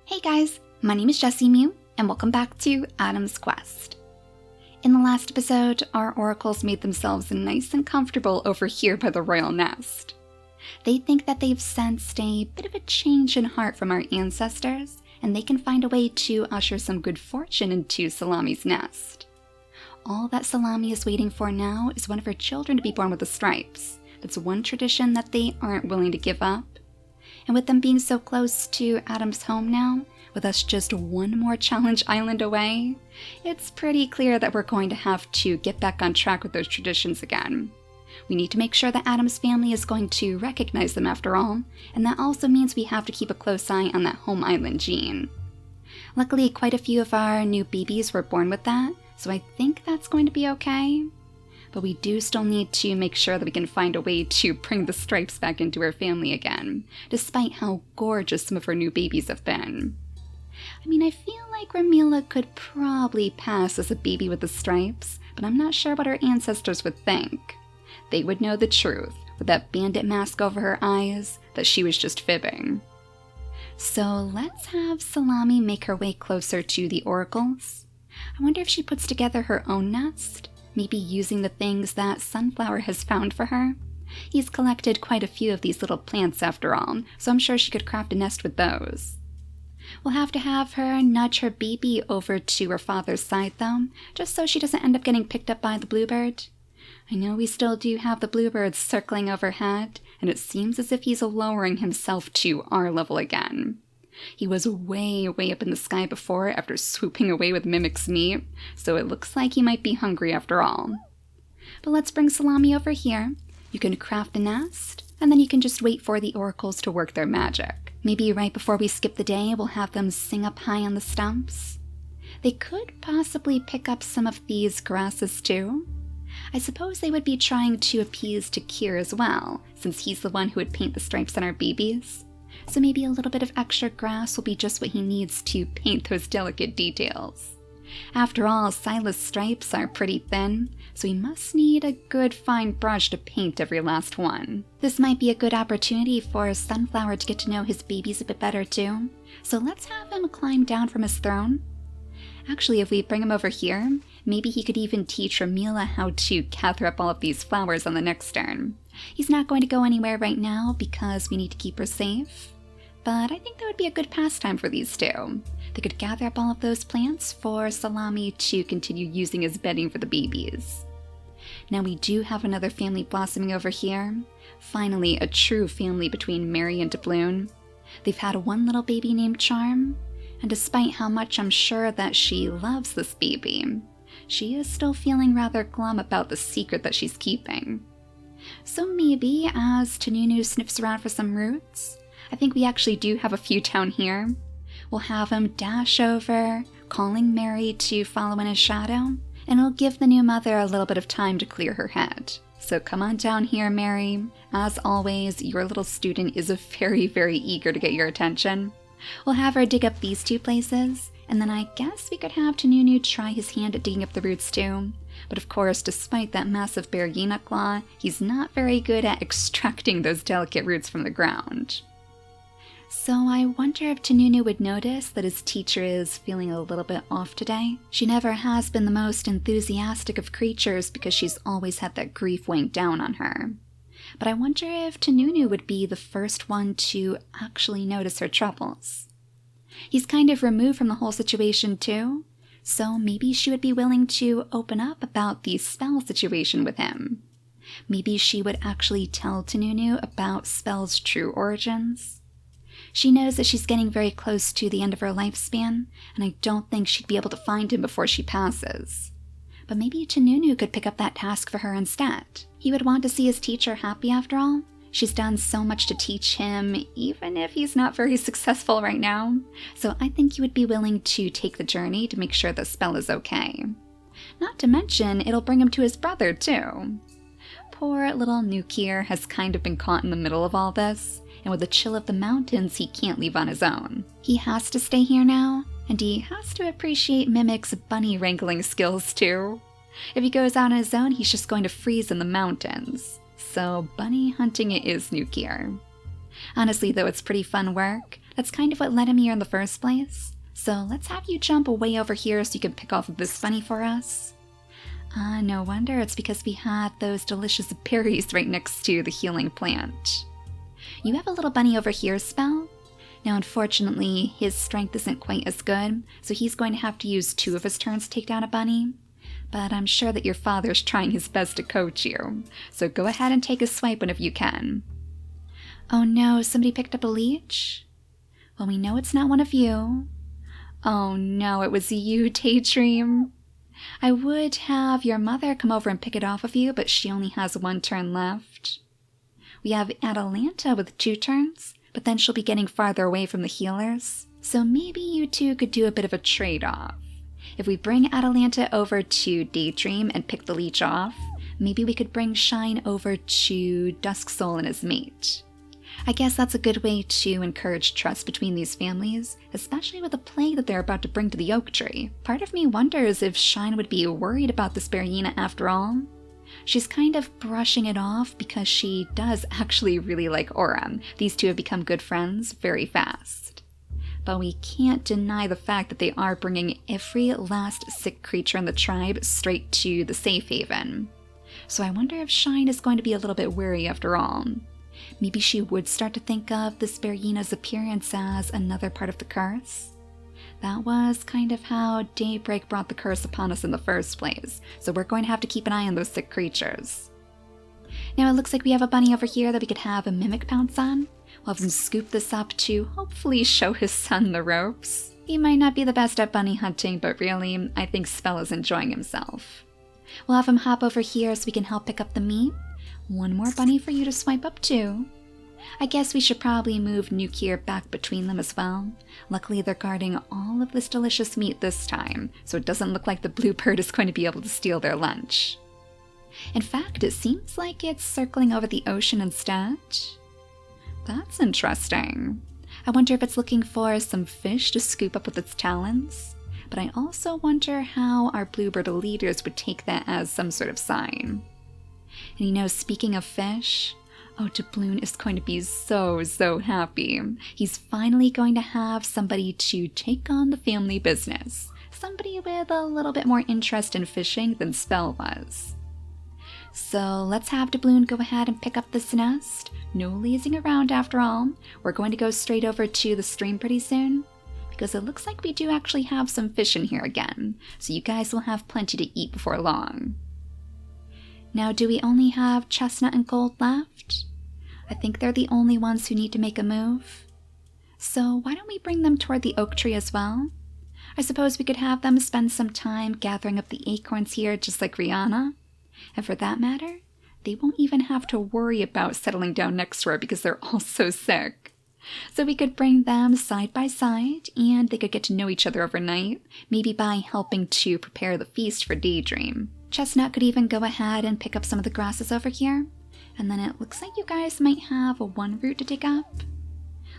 Hey guys, my name is JessiMew, and welcome back to Adam's Quest. In the last episode, our oracles made themselves nice and comfortable over here by the royal nest. They think that they've sensed a bit of a change in heart from our ancestors, and they can find a way to usher some good fortune into Salami's nest. All that Salami is waiting for now is one of her children to be born with the stripes. That's one tradition that they aren't willing to give up. And with them being so close to Adam's home now, with us just one more challenge island away, it's pretty clear that we're going to have to get back on track with those traditions again. We need to make sure that Adam's family is going to recognize them after all, and that also means we have to keep a close eye on that home island gene. Luckily, quite a few of our new babies were born with that, so I think that's going to be okay. But we do still need to make sure that we can find a way to bring the stripes back into our family again, despite how gorgeous some of our new babies have been. I feel like Ramila could probably pass as a baby with the stripes, but I'm not sure what our ancestors would think. They would know the truth, with that bandit mask over her eyes, that she was just fibbing. So let's have Salami make her way closer to the oracles. I wonder if she puts together her own nest, maybe using the things that Sunflower has found for her. He's collected quite a few of these little plants after all, so I'm sure she could craft a nest with those. We'll have to have her nudge her baby over to her father's side though, just so she doesn't end up getting picked up by the bluebird. I know we still do have the bluebirds circling overhead, and it seems as if he's lowering himself to our level again. He was way up in the sky before after swooping away with Mimic's meat, so it looks like he might be hungry after all. But let's bring Salami over here. You can craft the nest, and then you can just wait for the oracles to work their magic. Maybe right before we skip the day, we'll have them sing up high on the stumps. They could possibly pick up some of these grasses too. I suppose they would be trying to appease Takir as well, since he's the one who would paint the stripes on our babies. So maybe a little bit of extra grass will be just what he needs to paint those delicate details. After all, Silas' stripes are pretty thin, so he must need a good fine brush to paint every last one. This might be a good opportunity for Sunflower to get to know his babies a bit better too, so let's have him climb down from his throne. Actually, if we bring him over here, maybe he could even teach Ramila how to gather up all of these flowers on the next turn. He's not going to go anywhere right now because we need to keep her safe, but I think that would be a good pastime for these two. They could gather up all of those plants for Salami to continue using as bedding for the babies. Now we do have another family blossoming over here. Finally, a true family between Mary and Doubloon. They've had one little baby named Charm, and despite how much I'm sure that she loves this baby, she is still feeling rather glum about the secret that she's keeping. So maybe, as Tanunu sniffs around for some roots, I think we actually do have a few down here. We'll have him dash over, calling Mary to follow in his shadow, and it'll give the new mother a little bit of time to clear her head. So come on down here, Mary. As always, your little student is very eager to get your attention. We'll have her dig up these two places, and then I guess we could have Tanunu try his hand at digging up the roots too. But of course, despite that massive Bergina claw, he's not very good at extracting those delicate roots from the ground. So I wonder if Tanunu would notice that his teacher is feeling a little bit off today. She never has been the most enthusiastic of creatures because she's always had that grief weighing down on her. But I wonder if Tanunu would be the first one to actually notice her troubles. He's kind of removed from the whole situation too, so maybe she would be willing to open up about the spell situation with him. Maybe she would actually tell Tanunu about Spell's true origins. She knows that she's getting very close to the end of her lifespan, and I don't think she'd be able to find him before she passes. But maybe Tanunu could pick up that task for her instead. He would want to see his teacher happy after all. She's done so much to teach him, even if he's not very successful right now. So I think he would be willing to take the journey to make sure the spell is okay. Not to mention, it'll bring him to his brother too. Poor little Nukir has kind of been caught in the middle of all this, and with the chill of the mountains, he can't leave on his own. He has to stay here now, and he has to appreciate Mimic's bunny wrangling skills too. If he goes out on his own, he's just going to freeze in the mountains. So bunny hunting it is, Nukir. Honestly though, it's pretty fun work. That's kind of what led him here in the first place. So let's have you jump way over here so you can pick off of this bunny for us. No wonder, it's because we had those delicious berries right next to the healing plant. You have a little bunny over here, Spell. Now unfortunately, his strength isn't quite as good, so he's going to have to use 2 of his turns to take down a bunny. But I'm sure that your father's trying his best to coach you, so go ahead and take a swipe whenever you can. Oh no, somebody picked up a leech? Well, we know it's not one of you. Oh no, it was you, Daydream. I would have your mother come over and pick it off of you, but she only has 1 turn left. We have Atalanta with 2 turns, but then she'll be getting farther away from the healers. So maybe you two could do a bit of a trade-off. If we bring Atalanta over to Daydream and pick the leech off, maybe we could bring Shine over to Dusk Soul and his mate. I guess that's a good way to encourage trust between these families, especially with the plague that they're about to bring to the oak tree. Part of me wonders if Shine would be worried about this Berryina after all. She's kind of brushing it off because she does actually really like Aurum. These two have become good friends very fast. But we can't deny the fact that they are bringing every last sick creature in the tribe straight to the safe haven. So I wonder if Shine is going to be a little bit wary after all. Maybe she would start to think of this Berryina's appearance as another part of the curse. That was kind of how Daybreak brought the curse upon us in the first place, so we're going to have to keep an eye on those sick creatures. Now it looks like we have a bunny over here that we could have a mimic pounce on. We'll have him scoop this up to hopefully show his son the ropes. He might not be the best at bunny hunting, but really, I think Spell is enjoying himself. We'll have him hop over here so we can help pick up the meat. 1 more bunny for you to swipe up to. I guess we should probably move Nuke here back between them as well. Luckily they're guarding all of this delicious meat this time, so it doesn't look like the bluebird is going to be able to steal their lunch. In fact, it seems like it's circling over the ocean instead. That's interesting. I wonder if it's looking for some fish to scoop up with its talons. But I also wonder how our bluebird leaders would take that as some sort of sign. And you know, speaking of fish, Doubloon is going to be so happy. He's finally going to have somebody to take on the family business. Somebody with a little bit more interest in fishing than Spell was. So let's have Doubloon go ahead and pick up this nest. No lazing around after all. We're going to go straight over to the stream pretty soon, because it looks like we do actually have some fish in here again. So you guys will have plenty to eat before long. Now, do we only have Chestnut and Gold left? I think they're the only ones who need to make a move. So why don't we bring them toward the oak tree as well? I suppose we could have them spend some time gathering up the acorns here just like Rihanna. And for that matter, they won't even have to worry about settling down next to her because they're all so sick. So we could bring them side by side and they could get to know each other overnight, maybe by helping to prepare the feast for Daydream. Chestnut could even go ahead and pick up some of the grasses over here. And then it looks like you guys might have 1 root to dig up.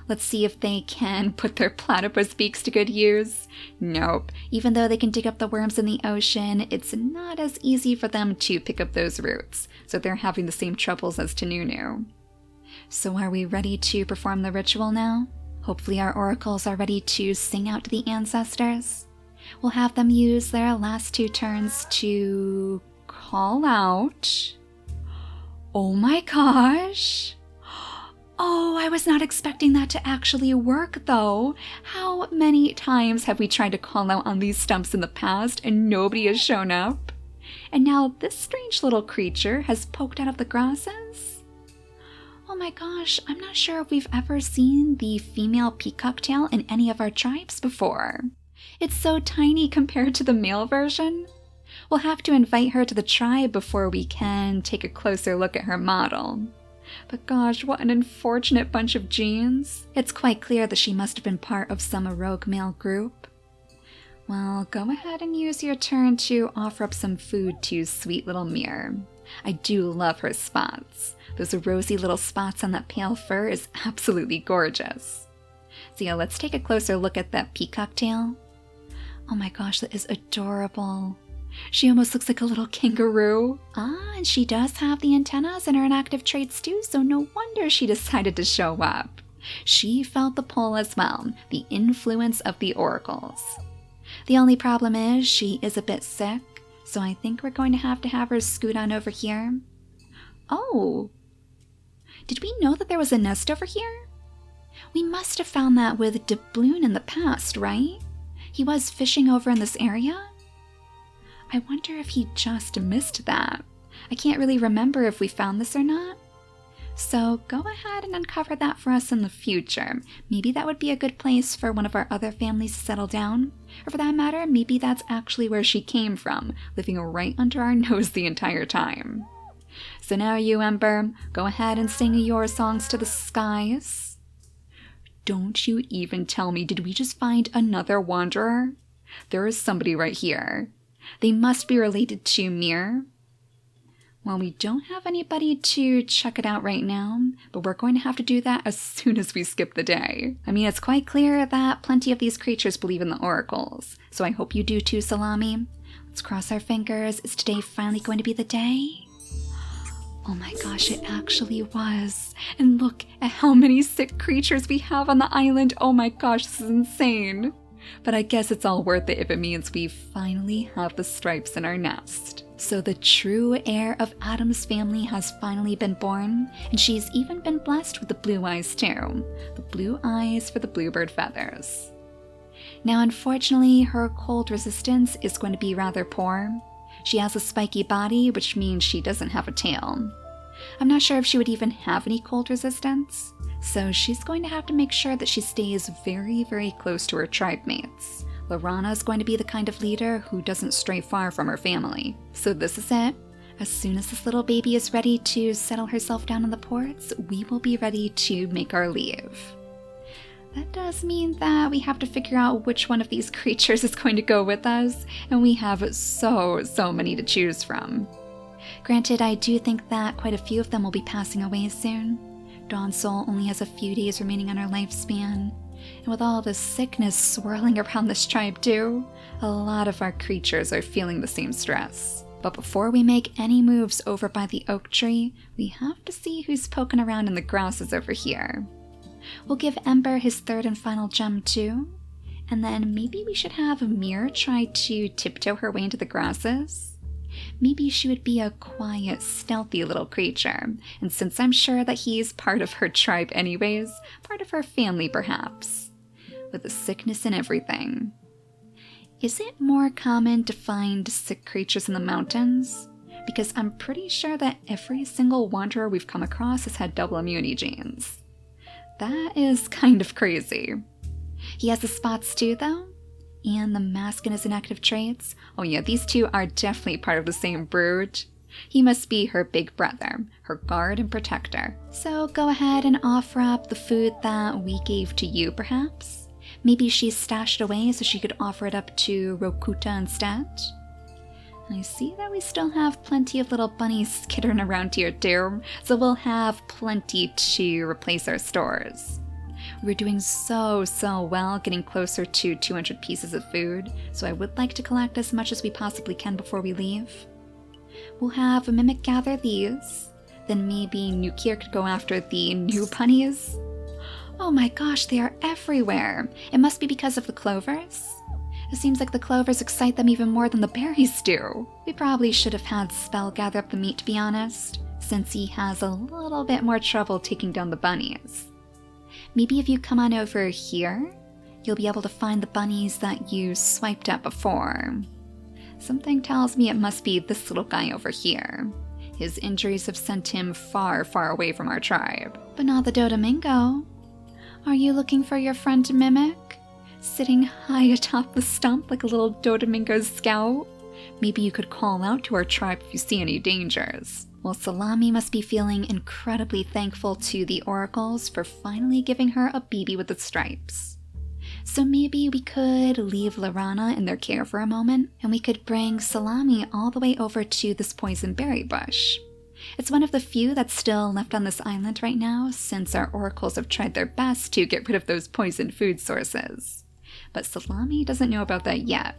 Let's see if they can put their platypus beaks to good use. Nope. Even though they can dig up the worms in the ocean, it's not as easy for them to pick up those roots. So they're having the same troubles as Tanunu. So are we ready to perform the ritual now? Hopefully our oracles are ready to sing out to the ancestors. We'll have them use their last 2 turns to call out. Oh my gosh! Oh, I was not expecting that to actually work though. How many times have we tried to call out on these stumps in the past and nobody has shown up? And now this strange little creature has poked out of the grasses? Oh my gosh, I'm not sure if we've ever seen the female peacock tail in any of our tribes before. It's so tiny compared to the male version. We'll have to invite her to the tribe before we can take a closer look at her model. But gosh, what an unfortunate bunch of genes. It's quite clear that she must have been part of some rogue male group. Well, go ahead and use your turn to offer up some food to sweet little Mir. I do love her spots. Those rosy little spots on that pale fur is absolutely gorgeous. So yeah, let's take a closer look at that peacock tail. Oh my gosh, that is adorable. She almost looks like a little kangaroo. Ah, and she does have the antennas and her inactive traits too, so no wonder she decided to show up. She felt the pull as well, the influence of the oracles. The only problem is she is a bit sick, so I think we're going to have her scoot on over here. Oh! Did we know that there was a nest over here? We must have found that with Doubloon in the past, right? He was fishing over in this area? I wonder if he just missed that. I can't really remember if we found this or not. So go ahead and uncover that for us in the future. Maybe that would be a good place for one of our other families to settle down. Or for that matter, maybe that's actually where she came from, living right under our nose the entire time. So now you, Ember, go ahead and sing your songs to the skies. Don't you even tell me, did we just find another wanderer? There is somebody right here. They must be related to Mir. Well, we don't have anybody to check it out right now, but we're going to have to do that as soon as we skip the day. I mean, it's quite clear that plenty of these creatures believe in the oracles, so I hope you do too, Salami. Let's cross our fingers. Is today finally going to be the day? Oh my gosh, it actually was. And look at how many sick creatures we have on the island. Oh my gosh, this is insane. But I guess it's all worth it if it means we finally have the stripes in our nest. So the true heir of Adam's family has finally been born, and she's even been blessed with the blue eyes too. The blue eyes for the bluebird feathers. Now unfortunately, her cold resistance is going to be rather poor. She has a spiky body, which means she doesn't have a tail. I'm not sure if she would even have any cold resistance, so she's going to have to make sure that she stays very, very close to her tribe mates. Lorana is going to be the kind of leader who doesn't stray far from her family. So this is it. As soon as this little baby is ready to settle herself down in the ports, we will be ready to make our leave. That does mean that we have to figure out which one of these creatures is going to go with us, and we have so many to choose from. Granted, I do think that quite a few of them will be passing away soon. Dawn Soul only has a few days remaining on her lifespan, and with all the sickness swirling around this tribe too, a lot of our creatures are feeling the same stress. But before we make any moves over by the oak tree, we have to see who's poking around in the grasses over here. We'll give Ember his third and final gem too, and then maybe we should have Mir try to tiptoe her way into the grasses. Maybe she would be a quiet, stealthy little creature, and since I'm sure that he's part of her tribe anyways, part of her family perhaps, with the sickness and everything. Is it more common to find sick creatures in the mountains? Because I'm pretty sure that every single wanderer we've come across has had double immunity genes. That is kind of crazy. He has the spots too, though, and the mask and his inactive traits. Oh yeah, these two are definitely part of the same brood. He must be her big brother, her guard and protector. So go ahead and offer up the food that we gave to you, perhaps? Maybe she's stashed away so she could offer it up to Rokuta instead? I see that we still have plenty of little bunnies skittering around here too, so we'll have plenty to replace our stores. We're doing so well getting closer to 200 pieces of food, so I would like to collect as much as we possibly can before we leave. We'll have a Mimic gather these, then maybe Nukir could go after the new bunnies. Oh my gosh, they are everywhere! It must be because of the clovers. It seems like the clovers excite them even more than the berries do. We probably should have had Spell gather up the meat, to be honest, since he has a little bit more trouble taking down the bunnies. Maybe if you come on over here, you'll be able to find the bunnies that you swiped at before. Something tells me it must be this little guy over here. His injuries have sent him far away from our tribe. But not the Dodomingo. Are you looking for your friend Mimic? Sitting high atop the stump like a little Dodomingo scout? Maybe you could call out to our tribe if you see any dangers. Well, Salami must be feeling incredibly thankful to the oracles for finally giving her a baby with the stripes. So maybe we could leave Lorana in their care for a moment, and we could bring Salami all the way over to this poison berry bush. It's one of the few that's still left on this island right now, since our oracles have tried their best to get rid of those poison food sources. But Salami doesn't know about that yet.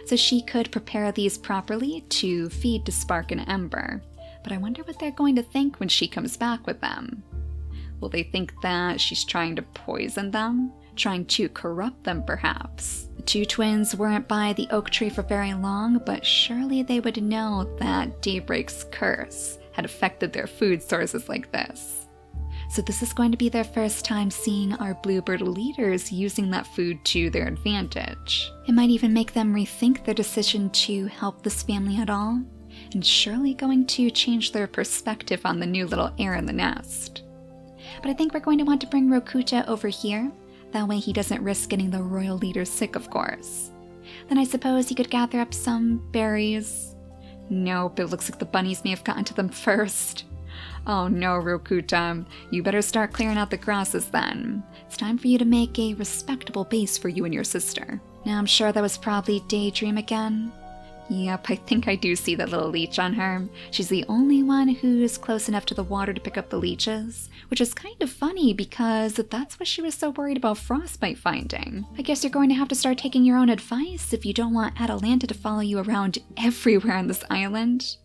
So she could prepare these properly to feed to Spark and Ember. But I wonder what they're going to think when she comes back with them. Will they think that she's trying to poison them? Trying to corrupt them, perhaps? The two twins weren't by the oak tree for very long, but surely they would know that Daybreak's curse had affected their food sources like this. So this is going to be their first time seeing our bluebird leaders using that food to their advantage. It might even make them rethink their decision to help this family at all, and surely going to change their perspective on the new little heir in the nest. But I think we're going to want to bring Rokuta over here. That way he doesn't risk getting the royal leader sick, of course. Then I suppose he could gather up some berries. Nope, it looks like the bunnies may have gotten to them first. Oh no, Rokuta, you better start clearing out the grasses then. It's time for you to make a respectable base for you and your sister. Now I'm sure that was probably Daydream again. Yep, I think I do see that little leech on her. She's the only one who's close enough to the water to pick up the leeches, which is kind of funny because that's what she was so worried about frostbite finding. I guess you're going to have to start taking your own advice if you don't want Atalanta to follow you around everywhere on this island.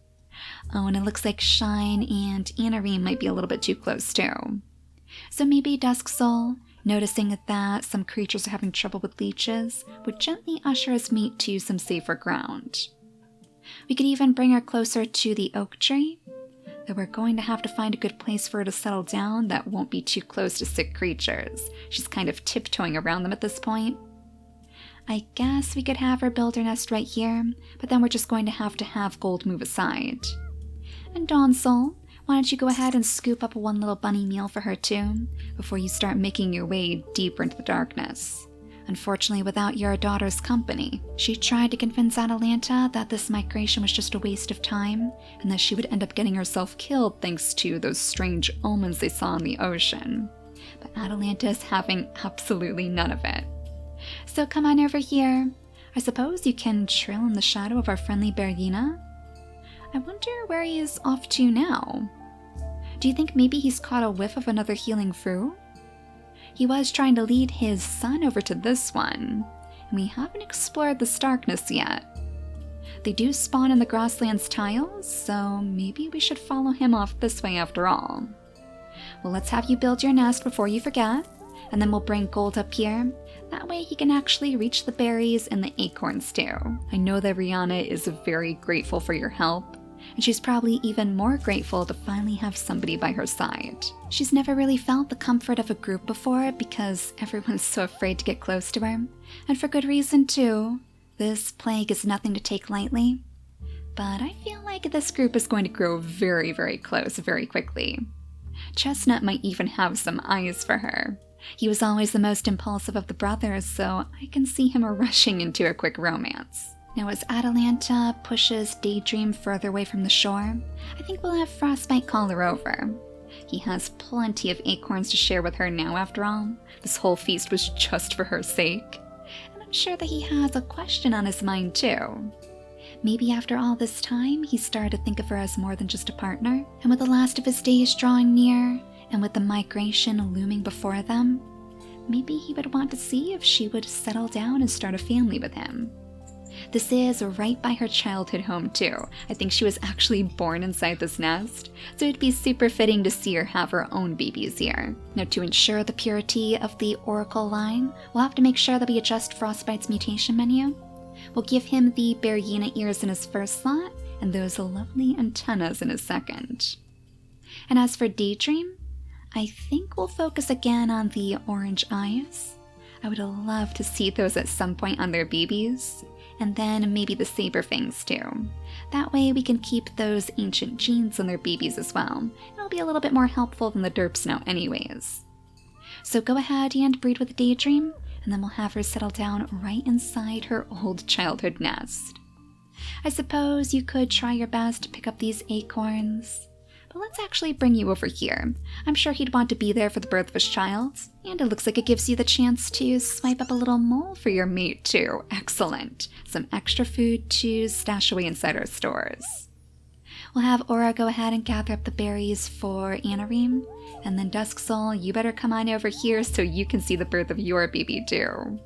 Oh, and it looks like Shine and Anarene might be a little bit too close too. So maybe Dusk Soul, noticing that some creatures are having trouble with leeches, would gently usher his mate to some safer ground. We could even bring her closer to the oak tree, though we're going to have to find a good place for her to settle down that won't be too close to sick creatures. She's kind of tiptoeing around them at this point. I guess we could have her build her nest right here, but then we're just going to have Gold move aside. And Dawn Soul, why don't you go ahead and scoop up one little bunny meal for her too, before you start making your way deeper into the darkness. Unfortunately, without your daughter's company. She tried to convince Atalanta that this migration was just a waste of time, and that she would end up getting herself killed thanks to those strange omens they saw in the ocean. But Atalanta is having absolutely none of it. So come on over here. I suppose you can trail in the shadow of our friendly Bergina? I wonder where he is off to now. Do you think maybe he's caught a whiff of another healing fruit? He was trying to lead his son over to this one, and we haven't explored this darkness yet. They do spawn in the grasslands tiles, so maybe we should follow him off this way after all. Well, let's have you build your nest before you forget, and then we'll bring Gold up here. That way he can actually reach the berries and the acorns too. I know that Rihanna is very grateful for your help, and she's probably even more grateful to finally have somebody by her side. She's never really felt the comfort of a group before because everyone's so afraid to get close to her, and for good reason too. This plague is nothing to take lightly, but I feel like this group is going to grow very, very close very quickly. Chestnut might even have some eyes for her. He was always the most impulsive of the brothers, so I can see him rushing into a quick romance. Now as Atalanta pushes Daydream further away from the shore, I think we'll have Frostbite call her over. He has plenty of acorns to share with her now after all. This whole feast was just for her sake. And I'm sure that he has a question on his mind too. Maybe after all this time, he started to think of her as more than just a partner. And with the last of his days drawing near, and with the migration looming before them, maybe he would want to see if she would settle down and start a family with him. This is right by her childhood home too. I think she was actually born inside this nest, so it'd be super fitting to see her have her own babies here. Now to ensure the purity of the Oracle line, we'll have to make sure that we adjust Frostbite's mutation menu. We'll give him the Bergina ears in his first slot, and those lovely antennas in his second. And as for Daydream, I think we'll focus again on the orange eyes. I would love to see those at some point on their babies, and then maybe the saber fangs too. That way we can keep those ancient genes on their babies as well. It'll be a little bit more helpful than the derp snout anyways. So go ahead and breed with Daydream, and then we'll have her settle down right inside her old childhood nest. I suppose you could try your best to pick up these acorns, but let's actually bring you over here. I'm sure he'd want to be there for the birth of his child, and it looks like it gives you the chance to swipe up a little mole for your mate too. Excellent. Some extra food to stash away inside our stores. We'll have Aura go ahead and gather up the berries for Anarene, and then Dusk Soul, you better come on over here so you can see the birth of your baby too.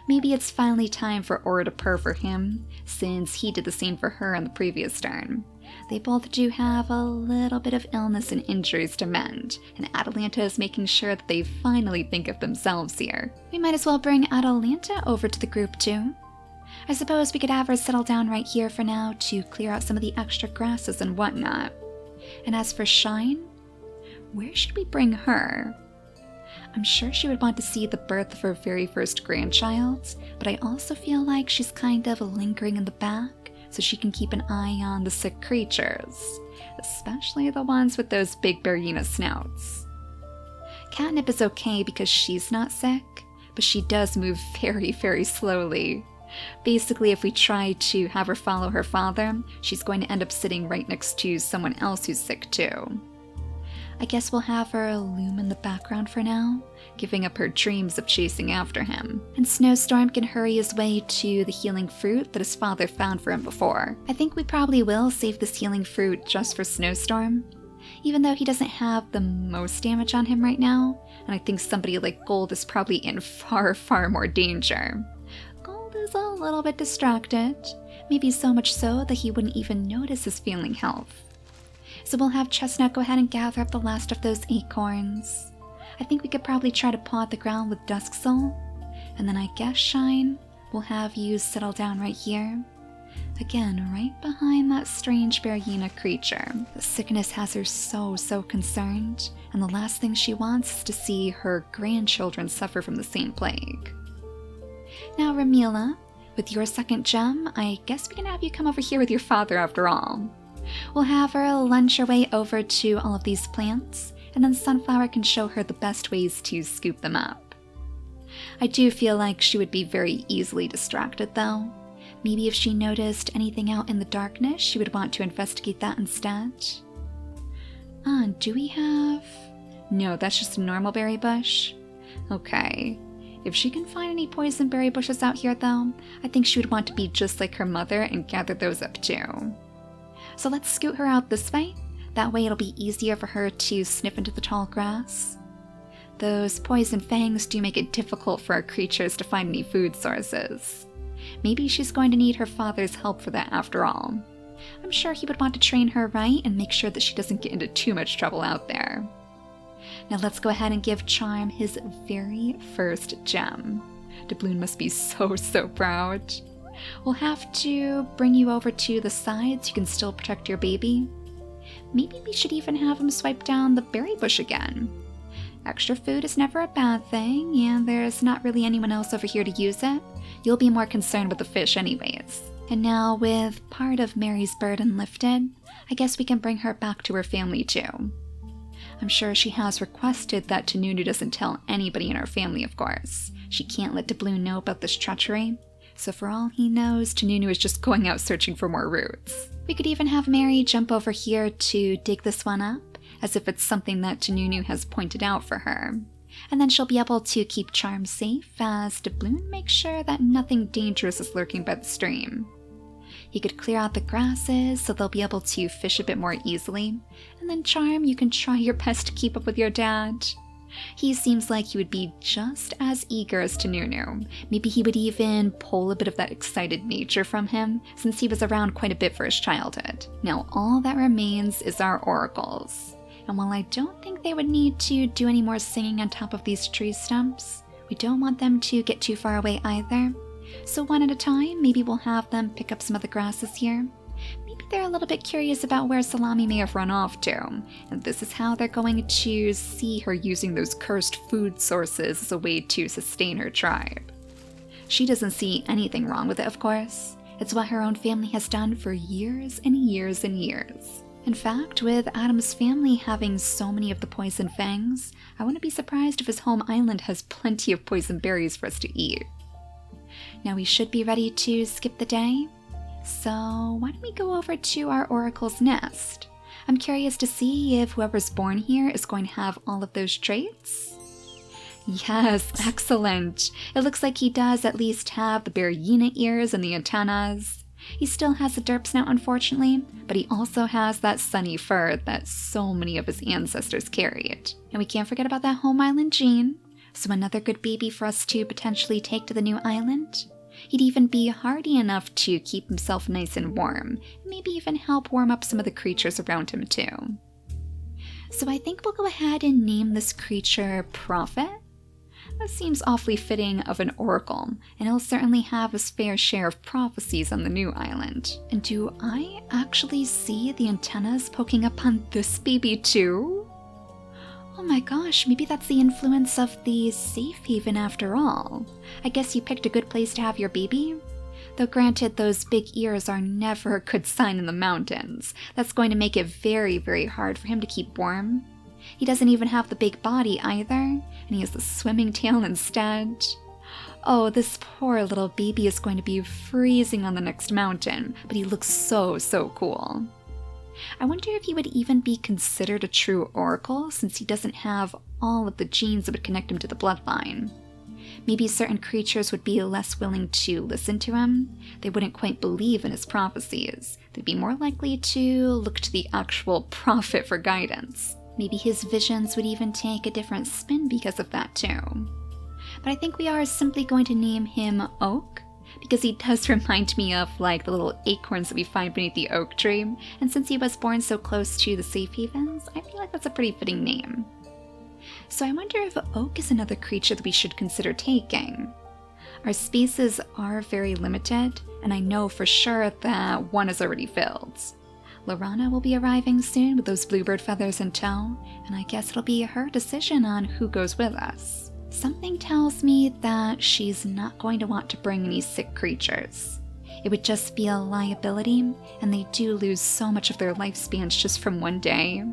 Maybe it's finally time for Aura to purr for him, since he did the same for her on the previous turn. They both do have a little bit of illness and injuries to mend, and Atalanta is making sure that they finally think of themselves here. We might as well bring Atalanta over to the group too. I suppose we could have her settle down right here for now to clear out some of the extra grasses and whatnot. And as for Shine, where should we bring her? I'm sure she would want to see the birth of her very first grandchild, but I also feel like she's kind of lingering in the back so she can keep an eye on the sick creatures, especially the ones with those big Berrina snouts. Catnip is okay because she's not sick, but she does move very, very slowly. Basically, if we try to have her follow her father, she's going to end up sitting right next to someone else who's sick too. I guess we'll have her loom in the background for now, giving up her dreams of chasing after him. And Snowstorm can hurry his way to the healing fruit that his father found for him before. I think we probably will save this healing fruit just for Snowstorm, even though he doesn't have the most damage on him right now, and I think somebody like Gold is probably in far, far more danger. Gold is a little bit distracted, maybe so much so that he wouldn't even notice his failing health. So we'll have Chestnut go ahead and gather up the last of those acorns. I think we could probably try to paw at the ground with Dusk Soul, and then I guess Shine, we'll have you settle down right here. Again, right behind that strange Berrina creature. The sickness has her so concerned, and the last thing she wants is to see her grandchildren suffer from the same plague. Now Ramila, with your second gem, I guess we can have you come over here with your father after all. We'll have her lunge her way over to all of these plants, and then Sunflower can show her the best ways to scoop them up. I do feel like she would be very easily distracted though. Maybe if she noticed anything out in the darkness, she would want to investigate that instead. Do we have... No, that's just a normal berry bush. Okay. If she can find any poison berry bushes out here though, I think she would want to be just like her mother and gather those up too. So let's scoot her out this way. That way it'll be easier for her to sniff into the tall grass. Those poison fangs do make it difficult for our creatures to find any food sources. Maybe she's going to need her father's help for that after all. I'm sure he would want to train her right and make sure that she doesn't get into too much trouble out there. Now let's go ahead and give Charm his very first gem. Doubloon must be so proud. We'll have to bring you over to the side so you can still protect your baby. Maybe we should even have him swipe down the berry bush again. Extra food is never a bad thing, and there's not really anyone else over here to use it. You'll be more concerned with the fish anyways. And now with part of Mary's burden lifted, I guess we can bring her back to her family too. I'm sure she has requested that Tununu doesn't tell anybody in our family, of course. She can't let Doubloon know about this treachery. So for all he knows, Tununu is just going out searching for more roots. We could even have Mary jump over here to dig this one up, as if it's something that Tununu has pointed out for her. And then she'll be able to keep Charm safe as Doubloon makes sure that nothing dangerous is lurking by the stream. He could clear out the grasses so they'll be able to fish a bit more easily. And then Charm, you can try your best to keep up with your dad. He seems like he would be just as eager as Tununu. Maybe he would even pull a bit of that excited nature from him, since he was around quite a bit for his childhood. Now all that remains is our oracles. And while I don't think they would need to do any more singing on top of these tree stumps, we don't want them to get too far away either. So one at a time, maybe we'll have them pick up some of the grasses here. Maybe they're a little bit curious about where Salami may have run off to, and this is how they're going to see her using those cursed food sources as a way to sustain her tribe. She doesn't see anything wrong with it, of course. It's what her own family has done for years and years and years. In fact, with Adam's family having so many of the poison fangs, I wouldn't be surprised if his home island has plenty of poison berries for us to eat. Now we should be ready to skip the day. So why don't we go over to our oracle's nest? I'm curious to see if whoever's born here is going to have all of those traits. Yes, excellent. It looks like he does at least have the Berrina ears and the antennas. He still has the derp snout, unfortunately, but he also has that sunny fur that so many of his ancestors carried. And we can't forget about that home island gene. So another good baby for us to potentially take to the new island. He'd even be hardy enough to keep himself nice and warm, and maybe even help warm up some of the creatures around him too. So I think we'll go ahead and name this creature Prophet. That seems awfully fitting of an oracle, and he'll certainly have his fair share of prophecies on the new island. And do I actually see the antennas poking up on this baby too? Oh my gosh, maybe that's the influence of the safe haven after all. I guess you picked a good place to have your baby? Though granted, those big ears are never a good sign in the mountains. That's going to make it very, very hard for him to keep warm. He doesn't even have the big body either, and he has the swimming tail instead. Oh, this poor little baby is going to be freezing on the next mountain, but he looks so, so cool. I wonder if he would even be considered a true oracle since he doesn't have all of the genes that would connect him to the bloodline. Maybe certain creatures would be less willing to listen to him. They wouldn't quite believe in his prophecies. They'd be more likely to look to the actual prophet for guidance. Maybe his visions would even take a different spin because of that too. But I think we are simply going to name him Oak, because he does remind me of like the little acorns that we find beneath the oak tree, and since he was born so close to the safe havens, I feel like that's a pretty fitting name. So I wonder if Oak is another creature that we should consider taking. Our spaces are very limited, and I know for sure that one is already filled. Lorana will be arriving soon with those bluebird feathers in tow, and I guess it'll be her decision on who goes with us. Something tells me that she's not going to want to bring any sick creatures. It would just be a liability, and they do lose so much of their lifespans just from one day.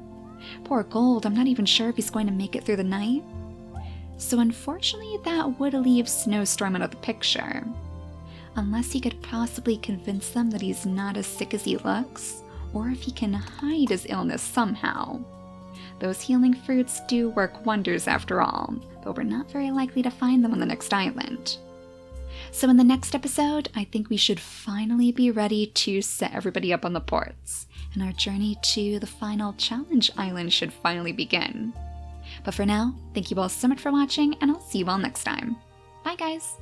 Poor Gold, I'm not even sure if he's going to make it through the night. So unfortunately, that would leave Snowstorm out of the picture. Unless he could possibly convince them that he's not as sick as he looks, or if he can hide his illness somehow. Those healing fruits do work wonders after all, though we're not very likely to find them on the next island. So in the next episode, I think we should finally be ready to set everybody up on the ports, and our journey to the final challenge island should finally begin. But for now, thank you all so much for watching, and I'll see you all next time. Bye guys!